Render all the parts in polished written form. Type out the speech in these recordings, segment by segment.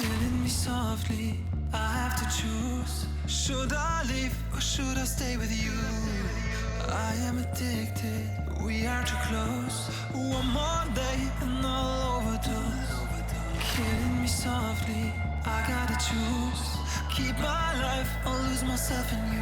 killing me softly. I have to choose. Should I leave or should I stay with you? I am addicted, we are too close. One more day and I'll overdose. Killing me softly, I gotta choose. Keep my life or lose myself in you.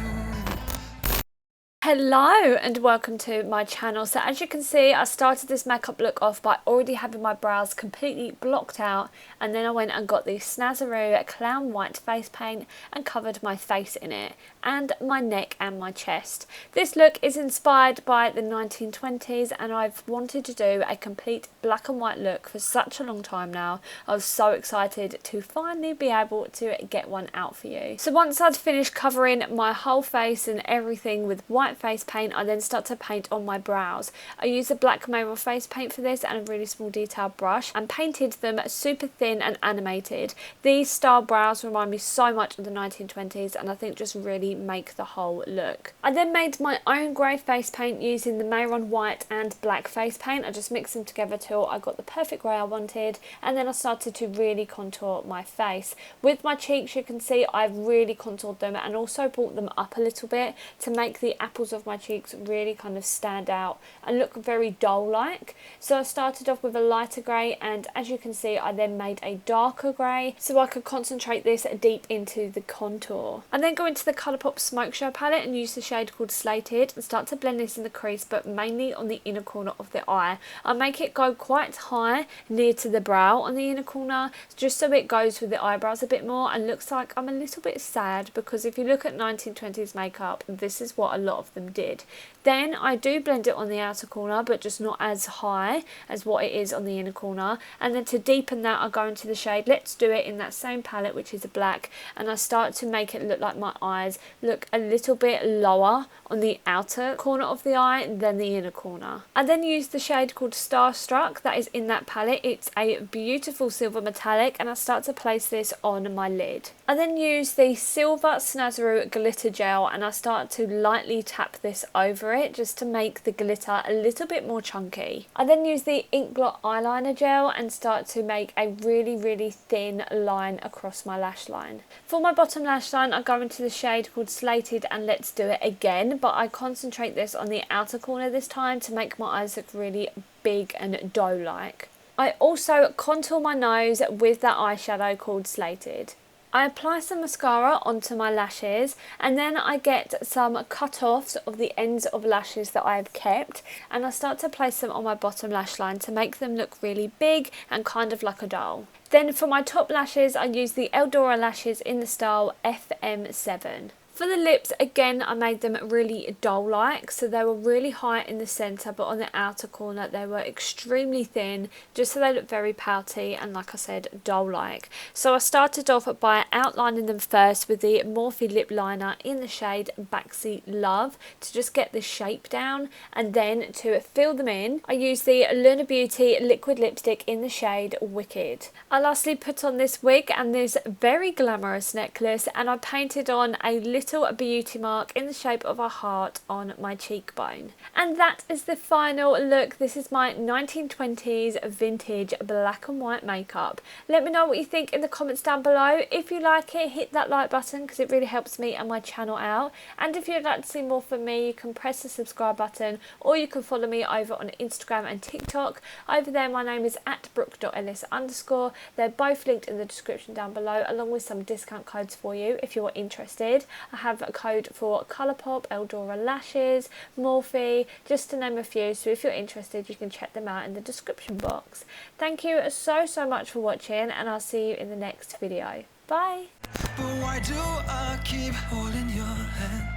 Hello and welcome to my channel. So as you can see, I started this makeup look off by already having my brows completely blocked out, and then I went and got the Snazaroo Clown White face paint and covered my face in it and my neck and my chest. This look is inspired by the 1920s and I've wanted to do a complete black and white look for such a long time now. I was so excited to finally be able to get one out for you. So once I'd finished covering my whole face and everything with white face paint, I then start to paint on my brows. I used a black Mehron face paint for this and a really small detailed brush and painted them super thin and animated. These style brows remind me so much of the 1920s and I think just really make the whole look. I then made my own grey face paint using the Mehron white and black face paint. I just mixed them together till I got the perfect grey I wanted, and then I started to really contour my face. With my cheeks, you can see I've really contoured them and also brought them up a little bit to make the apples of my cheeks really kind of stand out and look very doll like. So I started off with a lighter grey, and as you can see I then made a darker grey so I could concentrate this deep into the contour. I then go into the Colourpop Smoke Show palette and use the shade called Slated and start to blend this in the crease, but mainly on the inner corner of the eye. I make it go quite high near to the brow on the inner corner just so it goes with the eyebrows a bit more and looks like I'm a little bit sad, because if you look at 1920s makeup, this is what a lot of them did. Then I do blend it on the outer corner, but just not as high as what it is on the inner corner, and then to deepen that I go into the shade Let's Do It in that same palette, which is a black, and I start to make it look like my eyes look a little bit lower on the outer corner of the eye than the inner corner. I then use the shade called Starstruck that is in that palette. It's a beautiful silver metallic and I start to place this on my lid. I then use the silver Snazaroo glitter gel and I start to lightly tap this over it just to make the glitter a little bit more chunky. I then use the Inglot eyeliner gel and start to make a really thin line across my lash line. For my bottom lash line, I go into the shade called Slated and Let's Do It again, but I concentrate this on the outer corner this time to make my eyes look really big and doe-like. I also contour my nose with that eyeshadow called Slated. I apply some mascara onto my lashes and then I get some cut-offs of the ends of lashes that I have kept and I start to place them on my bottom lash line to make them look really big and kind of like a doll. Then for my top lashes, I use the Eldora lashes in the style FM7. For the lips, again, I made them really doll-like, so they were really high in the centre, but on the outer corner they were extremely thin, just so they look very pouty and, like I said, doll-like. So I started off by outlining them first with the Morphe lip liner in the shade Backseat Love to just get the shape down, and then to fill them in, I used the Lunar Beauty liquid lipstick in the shade Wicked. I lastly put on this wig and this very glamorous necklace, and I painted on a little beauty mark in the shape of a heart on my cheekbone. And that is the final look. This is my 1920s vintage black and white makeup. Let me know what you think in the comments down below. If you like it, hit that like button because it really helps me and my channel out. And if you'd like to see more from me, you can press the subscribe button, or you can follow me over on Instagram and TikTok. Over there my name is @brooke.ellis_. They're both linked in the description down below, along with some discount codes for you if you're interested. I have a code for Colourpop, Eldora lashes, Morphe, just to name a few, so if you're interested you can check them out in the description box. Thank you so much for watching, and I'll see you in the next video. Bye! But why do I keep holding your hand?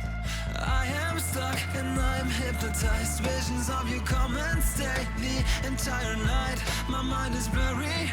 I am stuck and I'm hypnotized. Visions of you come and stay the entire night. My mind is blurry.